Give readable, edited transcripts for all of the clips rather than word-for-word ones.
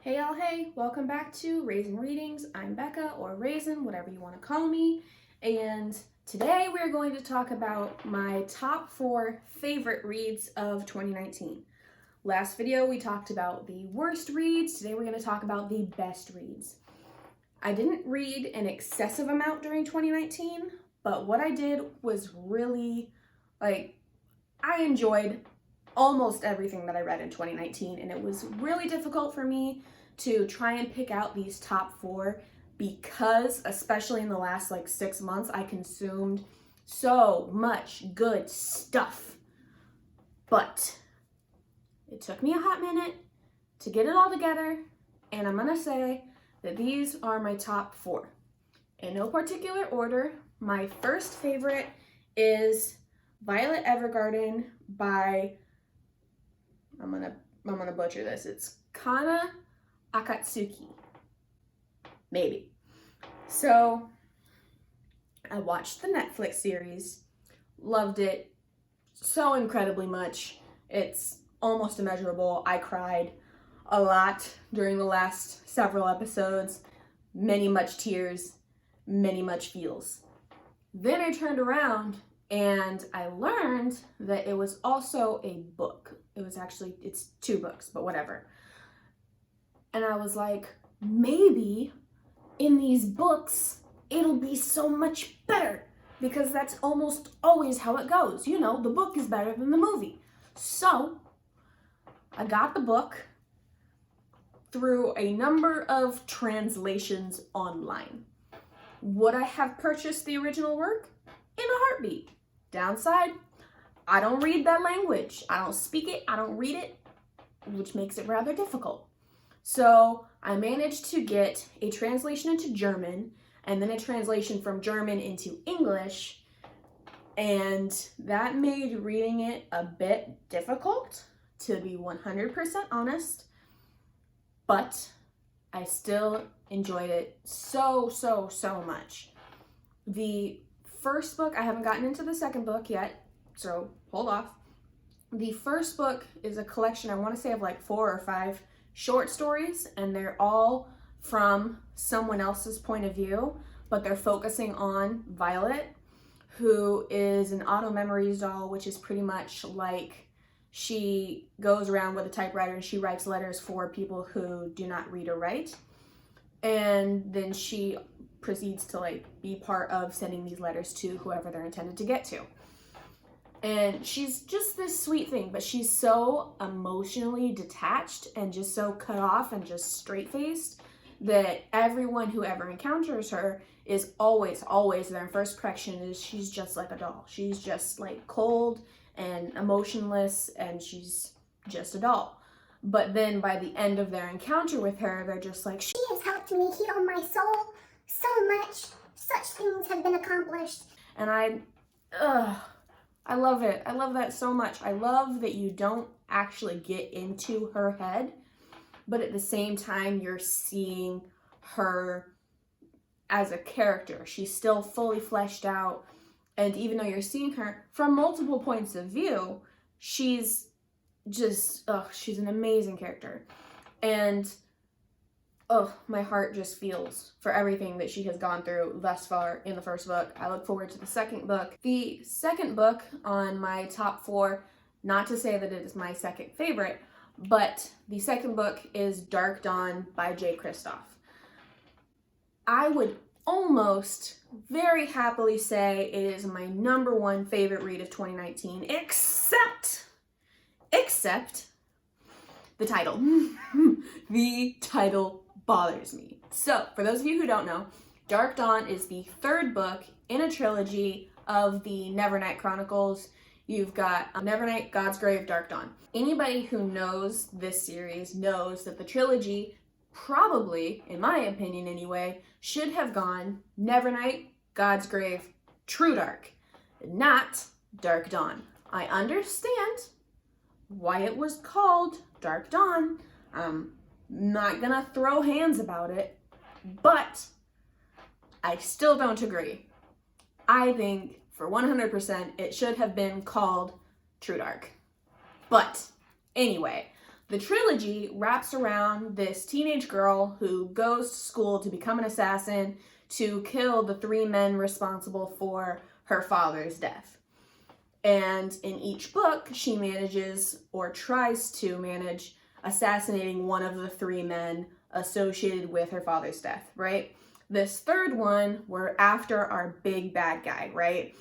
Hey y'all, hey, welcome back to Raysn Readings. I'm Becca, or Raysn, whatever you want to call me, and today we're going to talk about my top 4 favorite reads of 2019. Last video we talked about the worst reads. Today we're going to talk about the best reads. I didn't read an excessive amount during 2019, but what I did was really, I enjoyed almost everything that I read in 2019, and it was really difficult for me to try and pick out these top 4 because, especially in the last 6 months, I consumed so much good stuff. But it took me a hot minute to get it all together, and I'm gonna say that these are my top 4. In no particular order, my first favorite is Violet Evergarden by, I'm gonna butcher this, it's Kana, Akatsuki, maybe. So I watched the Netflix series, loved it so incredibly much. It's almost immeasurable. I cried a lot during the last several episodes, many much tears, many much feels. Then I turned around and I learned that it was also a book. It's 2 books, but whatever. And I was like, maybe in these books, it'll be so much better, because that's almost always how it goes. You know, the book is better than the movie. So I got the book through a number of translations online. Would I have purchased the original work? In a heartbeat. Downside, I don't read that language. I don't speak it, I don't read it, which makes it rather difficult. So I managed to get a translation into German and then a translation from German into English, and that made reading it a bit difficult, to be 100% honest, but I still enjoyed it so much. The first book, I haven't gotten into the second book yet, so hold off. The first book is a collection, I want to say, of 4 or 5 short stories, and they're all from someone else's point of view, but they're focusing on Violet, who is an auto memories doll, which is pretty much like she goes around with a typewriter and she writes letters for people who do not read or write, and then she proceeds to be part of sending these letters to whoever they're intended to get to. And she's just this sweet thing, but she's so emotionally detached and just so cut off and just straight-faced that everyone who ever encounters her is always their first impression is she's just like a doll. She's just cold and emotionless, and she's just a doll. But then by the end of their encounter with her, they're just like, she has helped me heal my soul so much. Such things have been accomplished. And I love it. I love that so much. I love that you don't actually get into her head, but at the same time, you're seeing her as a character. She's still fully fleshed out, and even though you're seeing her from multiple points of view, she's just, she's an amazing character. And my heart just feels for everything that she has gone through thus far in the first book. I look forward to the second book. The second book on my top 4, not to say that it is my second favorite, but the second book is Dark Dawn by Kristoff. I would almost very happily say it is my number 1 favorite read of 2019, except the title. The title bothers me. So, for those of you who don't know, Dark Dawn is the 3rd book in a trilogy of the Nevernight Chronicles. You've got Nevernight, God's Grave, Dark Dawn. Anybody who knows this series knows that the trilogy probably, in my opinion anyway, should have gone Nevernight, God's Grave, True Dark, not Dark Dawn. I understand why it was called Dark Dawn. Not gonna throw hands about it, but I still don't agree. I think for 100% it should have been called True Dark. But anyway, The trilogy wraps around this teenage girl who goes to school to become an assassin to kill the 3 men responsible for her father's death. And in each book, she manages or tries to manage assassinating one of the 3 men associated with her father's death, right? This third one, we're after our big bad guy, right?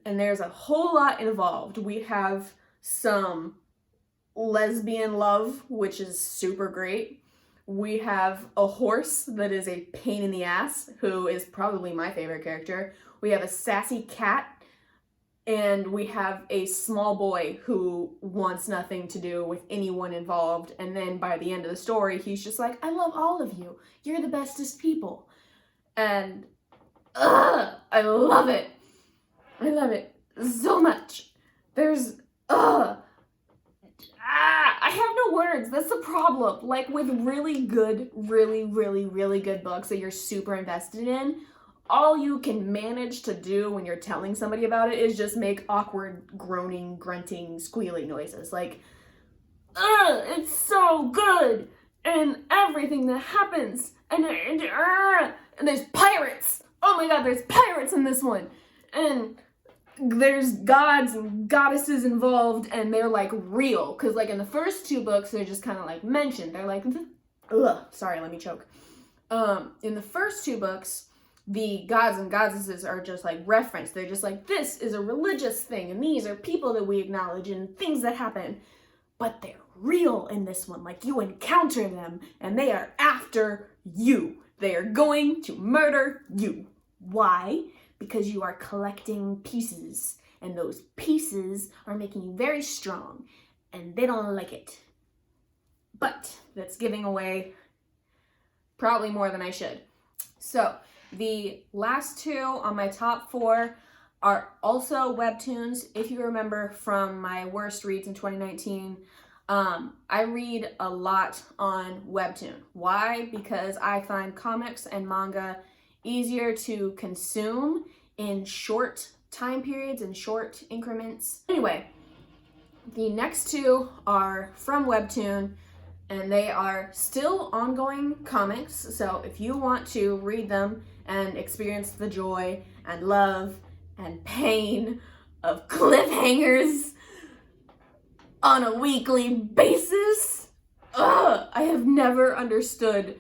And there's a whole lot involved. We have some lesbian love, which is super great. We have a horse that is a pain in the ass, who is probably my favorite character. We have a sassy cat, and we have a small boy who wants nothing to do with anyone involved. And then by the end of the story, he's just like, I love all of you. You're the bestest people. And I love it. I love it so much. There's, I have no words. That's the problem. Like with really good, really good books that you're super invested in, all you can manage to do when you're telling somebody about it is just make awkward groaning, grunting, squealing noises. Like, it's so good, and everything that happens, and there's pirates. Oh my god, there's pirates in this one, and there's gods and goddesses involved, and they're like real, because like in the first 2 books, they're just kind of like mentioned. They're like, sorry, let me choke. In the first 2 books, the gods and goddesses are just like referenced. They're just like, this is a religious thing, and these are people that we acknowledge and things that happen. But they're real in this one. Like, you encounter them, and they are after you. They are going to murder you. Why? Because you are collecting pieces, and those pieces are making you very strong, and they don't like it. But that's giving away probably more than I should. So, the last 2 on my top 4 are also webtoons. If you remember from my worst reads in 2019, I read a lot on webtoon. Why? Because I find comics and manga easier to consume in short time periods and short increments. Anyway, the next 2 are from webtoon, and they are still ongoing comics. So if you want to read them and experience the joy and love and pain of cliffhangers on a weekly basis, I have never understood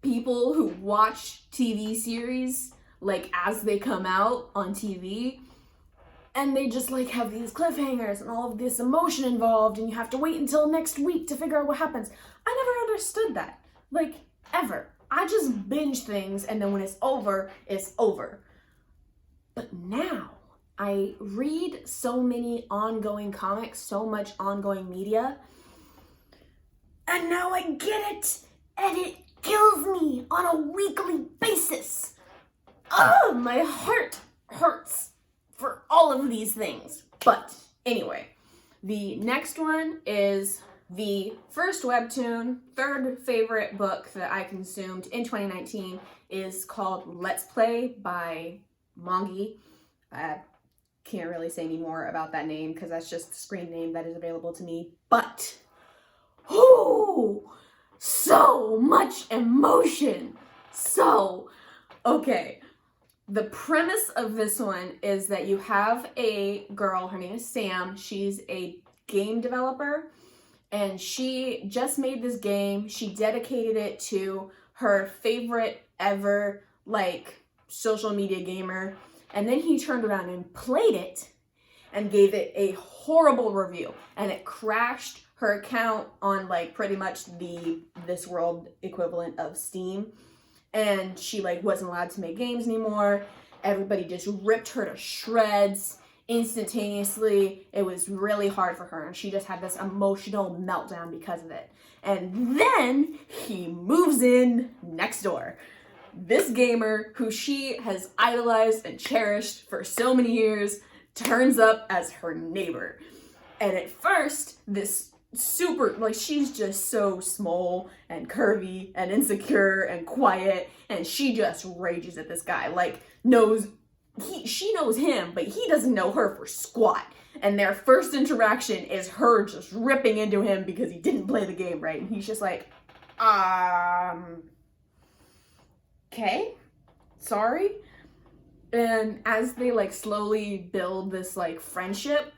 people who watch TV series like as they come out on TV, and they just like have these cliffhangers and all of this emotion involved, and you have to wait until next week to figure out what happens. I never understood that, like, ever. I just binge things, and then when it's over, it's over. But now I read so many ongoing comics, so much ongoing media, and now I get it, and it kills me on a weekly basis. My heart hurts for all of these things. But anyway, the next one is the first webtoon, 3rd favorite book that I consumed in 2019 is called Let's Play by Mongie. I can't really say any more about that name because that's just the screen name that is available to me. But, so much emotion. Okay. The premise of this one is that you have a girl, her name is Sam. She's a game developer, and she just made this game. She dedicated it to her favorite ever, like, social media gamer. And then he turned around and played it and gave it a horrible review. And it crashed her account on, like, pretty much the This World equivalent of Steam. And she, like, wasn't allowed to make games anymore. Everybody just ripped her to shreds instantaneously. It was really hard for her, and she just had this emotional meltdown because of it. And then he moves in next door. This gamer, who she has idolized and cherished for so many years, turns up as her neighbor. And at first, this super, like, she's just so small and curvy and insecure and quiet, and she just rages at this guy, like, she knows him, but he doesn't know her for squat. And their first interaction is her just ripping into him because he didn't play the game right. And he's just like, okay, sorry. And as they like slowly build this like friendship,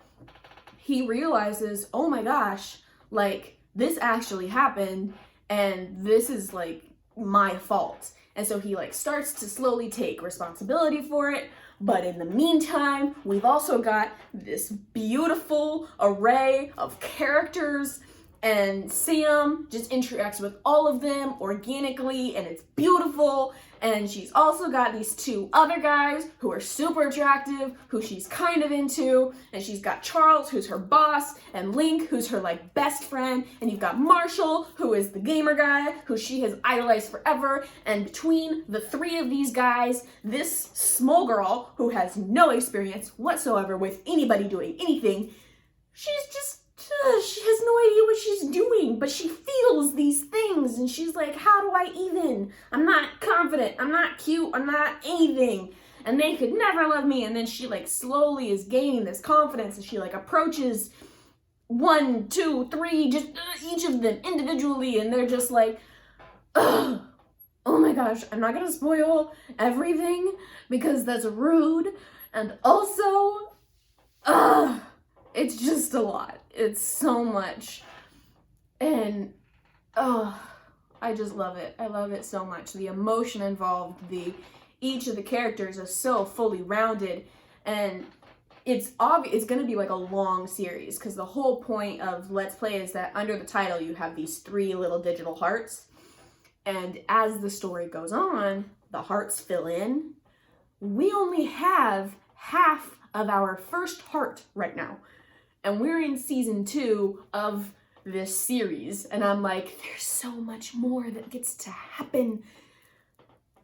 he realizes, oh my gosh, like this actually happened and this is like my fault. And so he like starts to slowly take responsibility for it. But in the meantime, we've also got this beautiful array of characters, and Sam just interacts with all of them organically, and it's beautiful. And she's also got these two other guys who are super attractive, who she's kind of into. And she's got Charles, who's her boss, and Link, who's her like best friend. And you've got Marshall, who is the gamer guy, who she has idolized forever. And between the three of these guys, this small girl who has no experience whatsoever with anybody doing anything, she's just she has no idea what she's doing, but she feels these things, and she's like, how do I even? I'm not confident, I'm not cute, I'm not anything, and they could never love me. And then she like slowly is gaining this confidence, and she like approaches 1, 2, 3, just each of them individually, and they're just like, ugh. Oh my gosh, I'm not gonna spoil everything because that's rude, and also, it's just a lot. It's so much. And I just love it. I love it so much. The emotion involved, each of the characters is so fully rounded, and it's obvious it's going to be like a long series because the whole point of Let's Play is that under the title you have these 3 little digital hearts, and as the story goes on, the hearts fill in. We only have half of our first heart right now. And we're in season 2 of this series. And I'm like, there's so much more that gets to happen.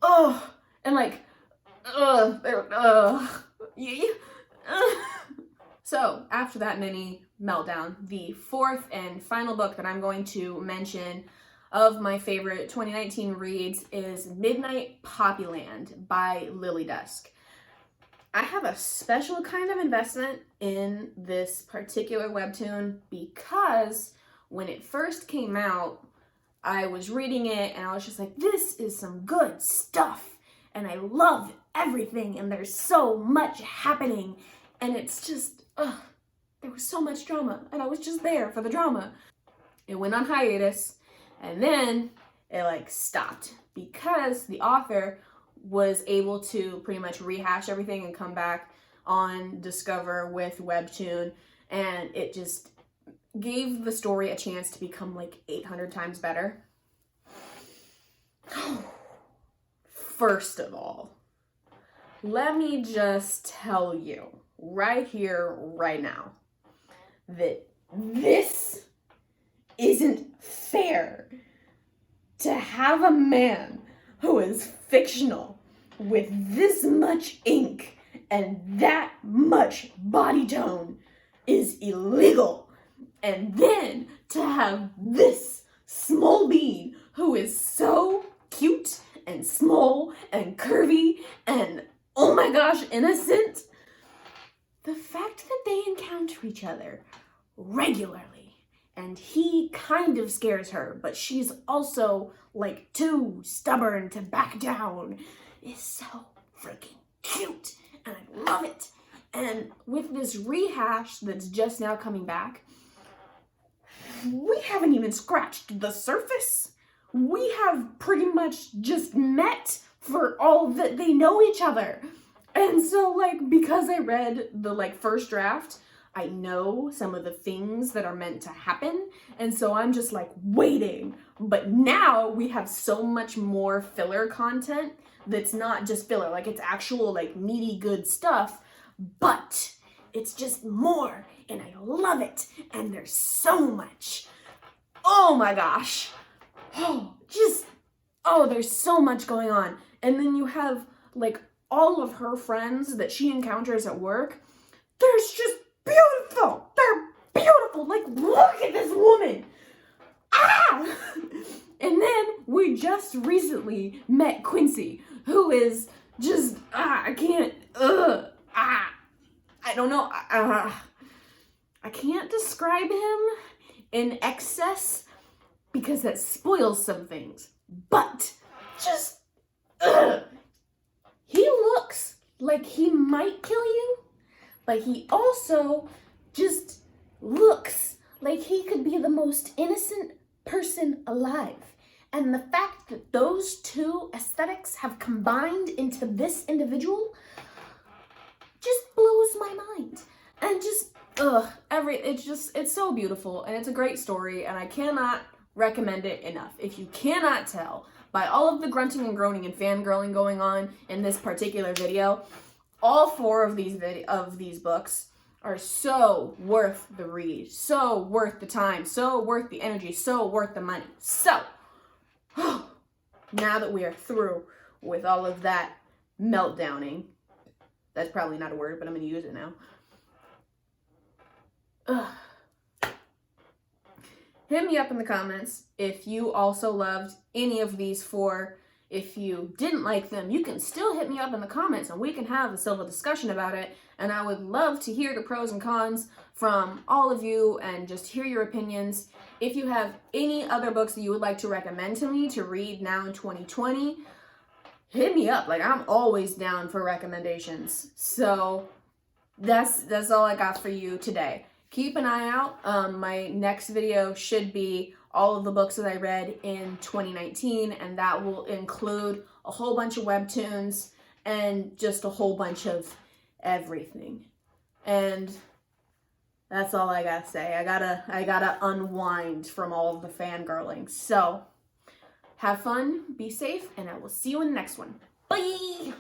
And like, So after that mini meltdown, the 4th and final book that I'm going to mention of my favorite 2019 reads is Midnight Poppyland by Lilydusk. I have a special kind of investment in this particular webtoon because when it first came out, I was reading it and I was just like, this is some good stuff. And I love everything and there's so much happening. And it's just, there was so much drama and I was just there for the drama. It went on hiatus and then it like stopped because the author was able to pretty much rehash everything and come back on Discover with Webtoon, and it just gave the story a chance to become like 800 times better. First of all, let me just tell you right here, right now, that this isn't fair to have a man who is fictional with this much ink and that much body tone is illegal. And then to have this small being who is so cute and small and curvy and oh my gosh, innocent. The fact that they encounter each other regularly and he kind of scares her, but she's also like too stubborn to back down, is so freaking cute, and I love it. And with this rehash that's just now coming back, we haven't even scratched the surface. We have pretty much just met for all that they know each other. And so like, because I read the like first draft, I know some of the things that are meant to happen, and so I'm just like waiting. But now we have so much more filler content that's not just filler, like it's actual like meaty good stuff, but it's just more, and I love it, and there's so much. Oh my gosh. There's so much going on. And then you have like all of her friends that she encounters at work. There's just beautiful. They're beautiful. Like, look at this woman. And then we just recently met Quincy, who is just, I can't, I don't know. I can't describe him in excess because that spoils some things. But just, he looks like he might kill you, but he also just looks like he could be the most innocent person alive. And the fact that those two aesthetics have combined into this individual just blows my mind. And just, it's so beautiful, and it's a great story, and I cannot recommend it enough. If you cannot tell by all of the grunting and groaning and fangirling going on in this particular video, all 4 of these books are so worth the read, so worth the time, so worth the energy, so worth the money. So, now that we are through with all of that meltdowning, that's probably not a word, but I'm going to use it now. Hit me up in the comments if you also loved any of these 4. If you didn't like them, you can still hit me up in the comments and we can have a civil discussion about it. And I would love to hear the pros and cons from all of you and just hear your opinions. If you have any other books that you would like to recommend to me to read now in 2020, hit me up. Like, I'm always down for recommendations. So that's all I got for you today. Keep an eye out. My next video should be all of the books that I read in 2019, and that will include a whole bunch of webtoons and just a whole bunch of everything. And that's all I gotta say. I gotta unwind from all of the fangirling. So have fun, be safe, and I will see you in the next one. Bye!